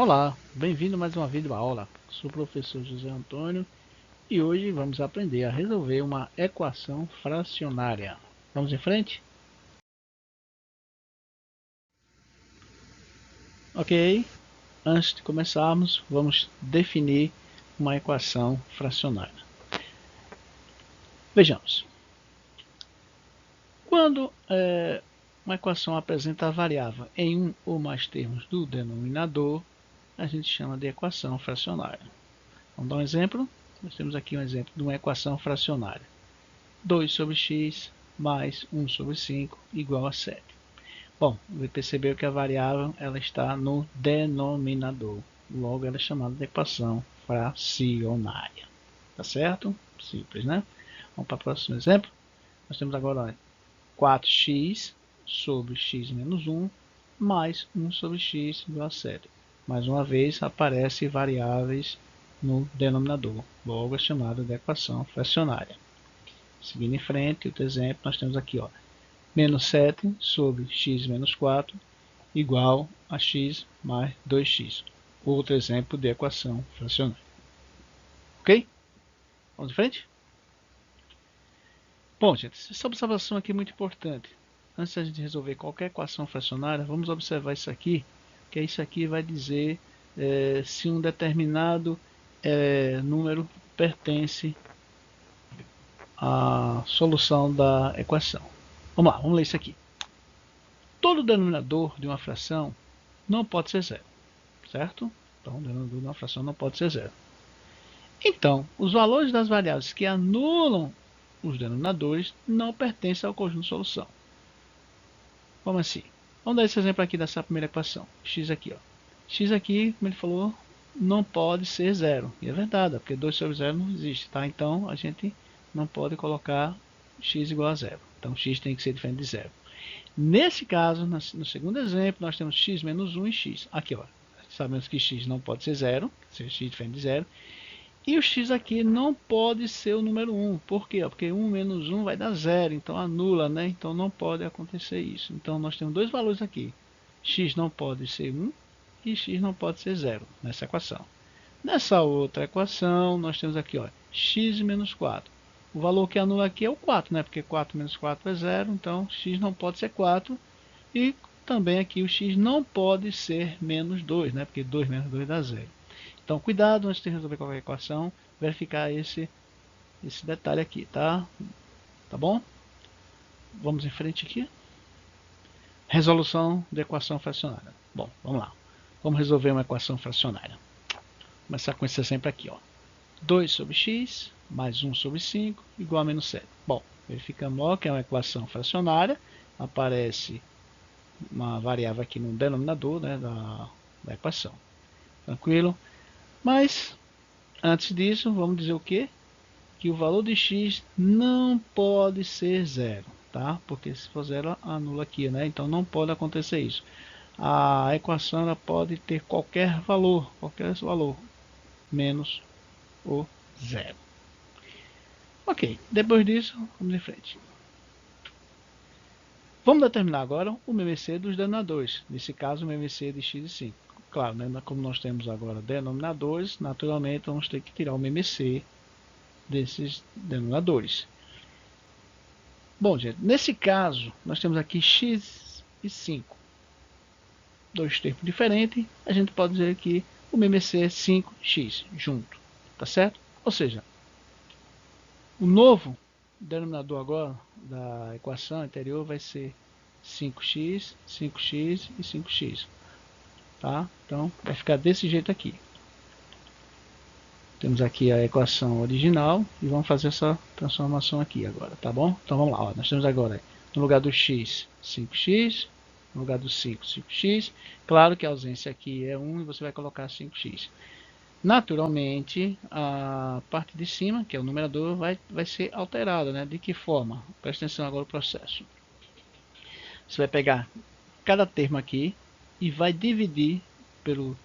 Olá, bem-vindo a mais uma videoaula. Sou o professor José Antônio e hoje vamos aprender a resolver uma equação fracionária. Vamos em frente? Ok, antes de começarmos, vamos definir uma equação fracionária. Vejamos. Quando uma equação apresenta a variável em um ou mais termos do denominador, a gente chama de equação fracionária. Vamos dar um exemplo? Nós temos aqui um exemplo de uma equação fracionária. 2 sobre x mais 1 sobre 5 igual a 7. Bom, você percebeu que a variável ela está no denominador. Logo, ela é chamada de equação fracionária. Tá certo? Simples, né? Vamos para o próximo exemplo. Nós temos agora, olha, 4x sobre x menos 1 mais 1 sobre x igual a 7. Mais uma vez, aparecem variáveis no denominador. Logo, é chamada de equação fracionária. Seguindo em frente, outro exemplo, nós temos aqui, ó, menos 7 sobre x menos 4 igual a x mais 2x. Outro exemplo de equação fracionária. Ok? Vamos em frente? Bom, gente, essa observação aqui é muito importante. Antes de a gente resolver qualquer equação fracionária, vamos observar isso aqui, que isso aqui vai dizer se um determinado número pertence à solução da equação. Vamos lá, vamos ler isso aqui. Todo denominador de uma fração não pode ser zero, certo? Então, o denominador de uma fração não pode ser zero. Então, os valores das variáveis que anulam os denominadores não pertencem ao conjunto de solução. Como assim? Vamos dar esse exemplo aqui dessa primeira equação. X aqui, ó. X aqui, como ele falou, não pode ser zero. E é verdade, porque 2 sobre 0 não existe, tá? Então, a gente não pode colocar x igual a zero. Então, x tem que ser diferente de zero. Nesse caso, no segundo exemplo, nós temos x menos 1 e x. Aqui, ó, sabemos que x não pode ser zero, ser x diferente de zero. E o x aqui não pode ser o número 1. Por quê? Porque 1 menos 1 vai dar 0, então anula, né? Então não pode acontecer isso. Então nós temos dois valores aqui. X não pode ser 1 e x não pode ser 0 nessa equação. Nessa outra equação, nós temos aqui, ó, x menos 4. O valor que anula aqui é o 4, né? Porque 4 menos 4 é 0, então x não pode ser 4. E também aqui o x não pode ser menos 2, né? Porque 2 menos 2 dá 0. Então, cuidado antes de resolver qualquer equação, verificar esse detalhe aqui, tá? Tá bom? Vamos em frente aqui. Resolução de equação fracionária. Bom, vamos lá. Vamos resolver uma equação fracionária. Começar com esse exemplo aqui, ó. 2 sobre x mais 1 sobre 5 igual a menos 7. Bom, verificamos logo que é uma equação fracionária. Aparece uma variável aqui no denominador, né, da equação. Tranquilo? Mas, antes disso, vamos dizer o quê? Que o valor de x não pode ser zero, tá? Porque se for zero, anula aqui, né? Então não pode acontecer isso. A equação ela pode ter qualquer valor, menos o zero. Ok, depois disso, vamos em frente. Vamos determinar agora o MMC dos denominadores, nesse caso o MMC de x e 5. Claro, né, como nós temos agora denominadores, naturalmente vamos ter que tirar o MMC desses denominadores. Bom, gente, nesse caso, nós temos aqui x e 5. Dois termos diferentes, a gente pode dizer que o MMC é 5x junto, tá certo? Ou seja, o novo denominador agora da equação anterior vai ser 5x, 5x e 5x. Tá? Então, vai ficar desse jeito aqui. Temos aqui a equação original e vamos fazer essa transformação aqui agora, tá bom? Então vamos lá, ó. Nós temos agora no lugar do x, 5x, no lugar do 5, 5x. Claro que a ausência aqui é 1 e você vai colocar 5x. Naturalmente, a parte de cima, que é o numerador, vai ser alterada, né? De que forma? Presta atenção agora no processo. Você vai pegar cada termo aqui e vai dividir pelo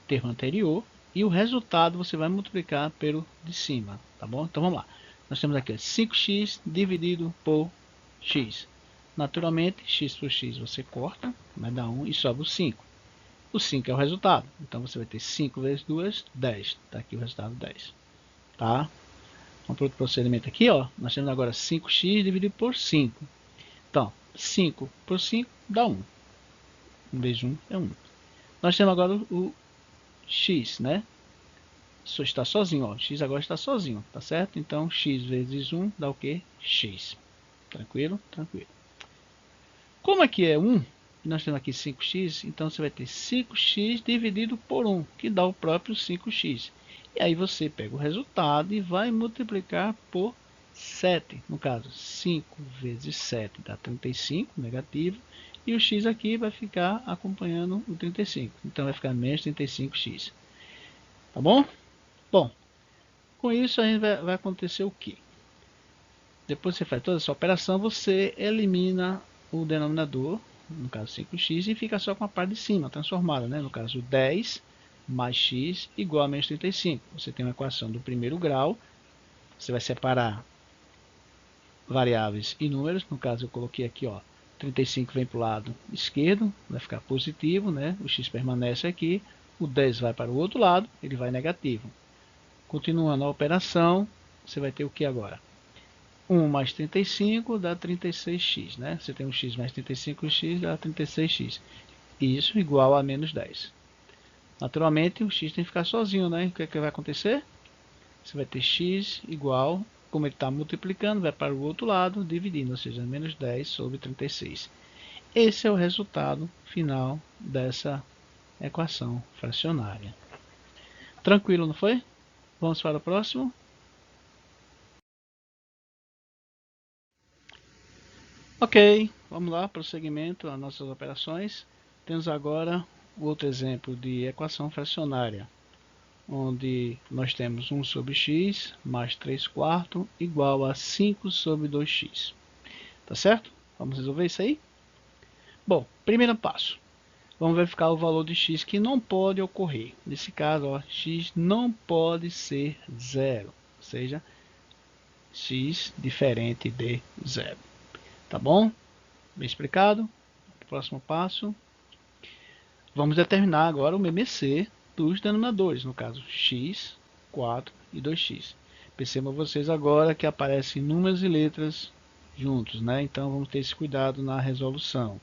termo anterior e o resultado você vai multiplicar pelo de cima, tá bom? Então vamos lá. Nós temos aqui 5x dividido por x. Naturalmente, x por x você corta, vai dar 1 e sobra o 5. O 5 é o resultado. Então você vai ter 5 vezes 2, 10. Está aqui o resultado 10. Tá? Vamos para outro procedimento aqui. Ó. Nós temos agora 5x dividido por 5. Então, 5 por 5 dá 1. 1 vezes 1 é 1. Nós temos agora o x, né? Está sozinho, ó. X agora está sozinho, tá certo? Então, x vezes 1 dá o quê? X. Tranquilo? Tranquilo. Como aqui é 1, nós temos aqui 5x, então você vai ter 5x dividido por 1, que dá o próprio 5x. E aí você pega o resultado e vai multiplicar por 7. No caso, 5 vezes 7 dá 35, negativo. E o x aqui vai ficar acompanhando o 35. Então vai ficar menos 35x. Tá bom? Bom, com isso a gente vai acontecer o quê? Depois que você faz toda essa operação, você elimina o denominador, no caso 5x, e fica só com a parte de cima, transformada, né? No caso 10 mais x igual a menos 35. Você tem uma equação do primeiro grau, você vai separar variáveis e números, no caso eu coloquei aqui, ó, 35 vem para o lado esquerdo, vai ficar positivo, né? O x permanece aqui, o 10 vai para o outro lado, ele vai negativo. Continuando a operação, você vai ter o que agora? 1 mais 35 dá 36x, né? Você tem um x mais 35x dá 36x. Isso igual a menos 10. Naturalmente, o x tem que ficar sozinho, né? O que é que vai acontecer? Você vai ter x igual, como ele está multiplicando, vai para o outro lado, dividindo, ou seja, menos 10 sobre 36. Esse é o resultado final dessa equação fracionária. Tranquilo, não foi? Vamos para o próximo. Ok, vamos lá, prosseguimento às nossas operações. Temos agora o outro exemplo de equação fracionária, onde nós temos 1 sobre x mais 3 quartos igual a 5 sobre 2x. Tá certo? Vamos resolver isso aí? Bom, primeiro passo. Vamos verificar o valor de x que não pode ocorrer. Nesse caso, ó, x não pode ser zero, ou seja, x diferente de zero. Tá bom? Bem explicado? Próximo passo. Vamos determinar agora o MMC dos denominadores, no caso x, 4 e 2x. Percebam vocês agora que aparecem números e letras juntos, né? Então vamos ter esse cuidado na resolução.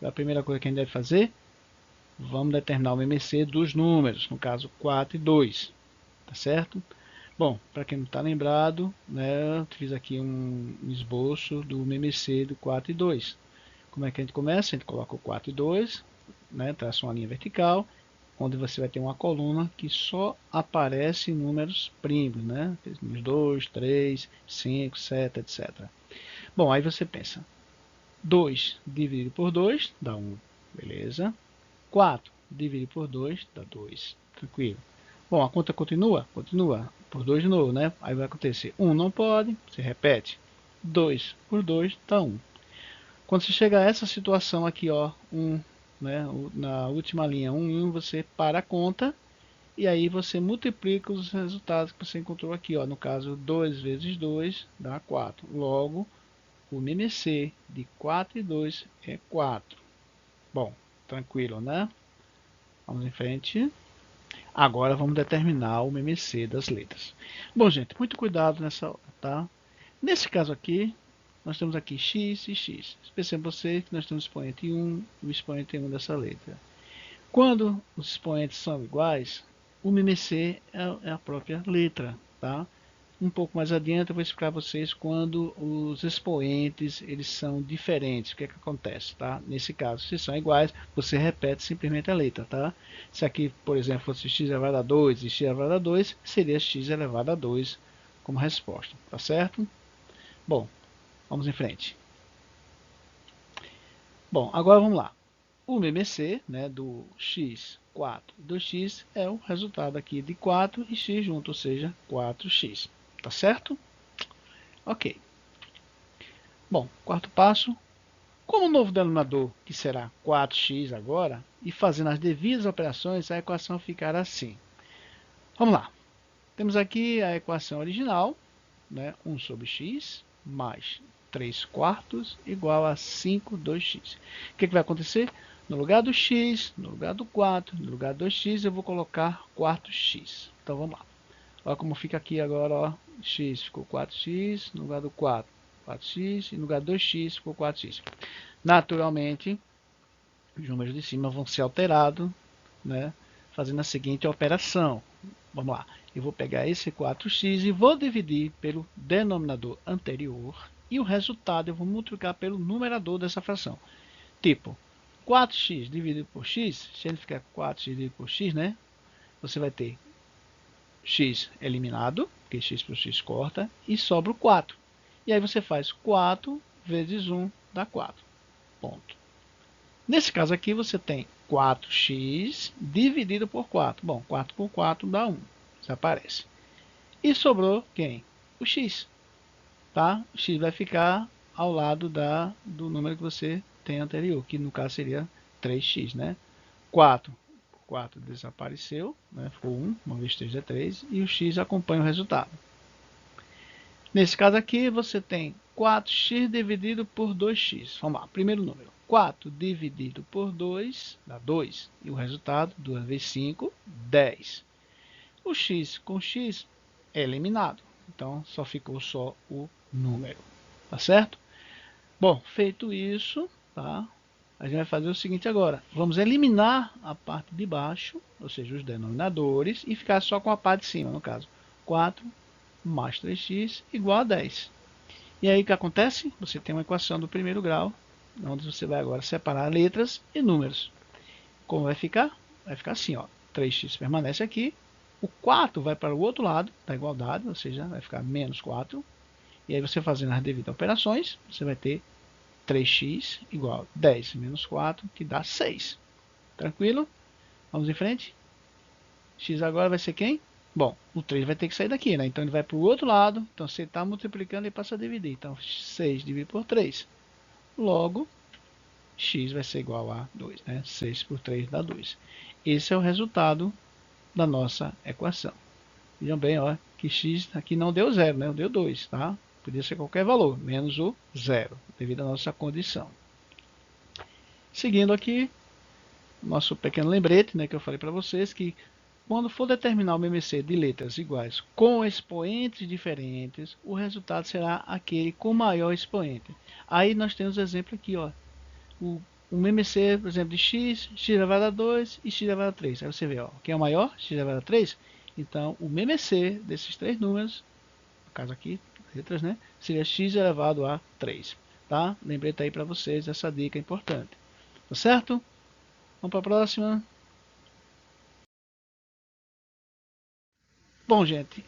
A primeira coisa que a gente deve fazer, vamos determinar o MMC dos números, no caso 4 e 2, tá certo? Bom, para quem não está lembrado, né, eu fiz aqui um esboço do MMC do 4 e 2. Como é que a gente começa? A gente coloca o 4 e 2, né, traça uma linha vertical, onde você vai ter uma coluna que só aparece números primos, né? Números 2, 3, 5, 7, etc. Bom, aí você pensa, 2 dividido por 2 dá 1, beleza? 4 dividido por 2 dá 2, tranquilo. Bom, a conta continua? Continua, por 2 de novo, né? Aí vai acontecer, 1 não pode, você repete, 2 por 2 dá 1. Quando você chega a essa situação aqui, ó, 1, né, na última linha 1 em 1, você para a conta e aí você multiplica os resultados que você encontrou aqui, ó, no caso 2 vezes 2 dá 4. Logo, o MMC de 4 e 2 é 4. Bom, tranquilo, né? Vamos em frente. Agora vamos determinar o MMC das letras. Bom, gente, muito cuidado nessa hora, tá? Nesse caso aqui, nós temos aqui x e x. Percebam você que nós temos o expoente 1 e o expoente 1 dessa letra. Quando os expoentes são iguais, o MMC é a própria letra, tá? Um pouco mais adiante eu vou explicar para vocês quando os expoentes eles são diferentes, o que é que acontece, tá? Nesse caso, se são iguais, você repete simplesmente a letra, tá? Se aqui, por exemplo, fosse x elevado a 2 e x elevado a 2, seria x elevado a 2 como resposta, tá certo? Bom, vamos em frente. Bom, agora vamos lá. O MMC, né, do x, 4 e 2x é o resultado aqui de 4 e x junto, ou seja, 4x. Tá certo? Ok. Bom, quarto passo. Como o novo denominador, que será 4x agora, e fazendo as devidas operações, a equação ficará assim. Vamos lá. Temos aqui a equação original, né, 1 sobre x mais 3 quartos igual a 5, 2x. O que vai acontecer? No lugar do x, no lugar do 4, no lugar do 2x, eu vou colocar 4x. Então vamos lá. Olha como fica aqui agora, ó. X ficou 4x, no lugar do 4, 4x, e no lugar do 2x ficou 4x. Naturalmente, os números de cima vão ser alterados, né, fazendo a seguinte operação. Vamos lá. Eu vou pegar esse 4x e vou dividir pelo denominador anterior, e o resultado eu vou multiplicar pelo numerador dessa fração. Tipo, 4x dividido por x, se ele ficar 4x dividido por x, né, você vai ter x eliminado, porque x por x corta, e sobra o 4. E aí você faz 4 vezes 1 dá 4. Ponto. Nesse caso aqui você tem 4x dividido por 4. Bom, 4 por 4 dá 1. Desaparece. E sobrou quem? O x. Tá? O x vai ficar ao lado do número que você tem anterior, que no caso seria 3x, né? 4 por 4 desapareceu, né? Ficou 1, 1 vezes 3 é 3, e o x acompanha o resultado. Nesse caso aqui, você tem 4x dividido por 2x. Vamos lá, primeiro número. 4 dividido por 2 dá 2. E o resultado, 2 vezes 5, 10. O x com x é eliminado. Então, só ficou só o número. Tá certo? Bom, feito isso, tá? A gente vai fazer o seguinte agora. Vamos eliminar a parte de baixo, ou seja, os denominadores, e ficar só com a parte de cima, no caso. 4 mais 3x igual a 10. E aí o que acontece? Você tem uma equação do primeiro grau, onde você vai agora separar letras e números. Como vai ficar? Vai ficar assim, ó. 3x permanece aqui, o 4 vai para o outro lado da igualdade, ou seja, vai ficar menos 4. E aí você fazendo as devidas operações, você vai ter 3x igual a 10 menos 4, que dá 6. Tranquilo? Vamos em frente? X agora vai ser quem? Bom, o 3 vai ter que sair daqui, né? Então ele vai para o outro lado. Então você está multiplicando e passa a dividir. Então 6 dividido por 3. Logo, x vai ser igual a 2, né? 6 por 3 dá 2. Esse é o resultado da nossa equação. Vejam bem, ó, que x aqui não deu 0, né? Deu 2, tá? Podia ser qualquer valor, menos o 0, devido à nossa condição. Seguindo aqui, nosso pequeno lembrete, né, que eu falei para vocês, que quando for determinar o MMC de letras iguais com expoentes diferentes, o resultado será aquele com maior expoente. Aí nós temos o exemplo aqui, ó, o MMC, por exemplo, de x, x elevado a 2 e x elevado a 3. Aí você vê, ó, quem é o maior? X elevado a 3. Então, o MMC desses três números, no caso aqui, letras, né, seria x elevado a 3. Tá? Lembrei aí para vocês essa dica importante. Tá certo? Vamos para a próxima. Bom, gente,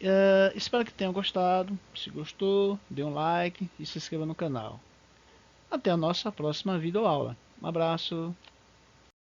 espero que tenham gostado. Se gostou, dê um like e se inscreva no canal. Até a nossa próxima videoaula. Um abraço.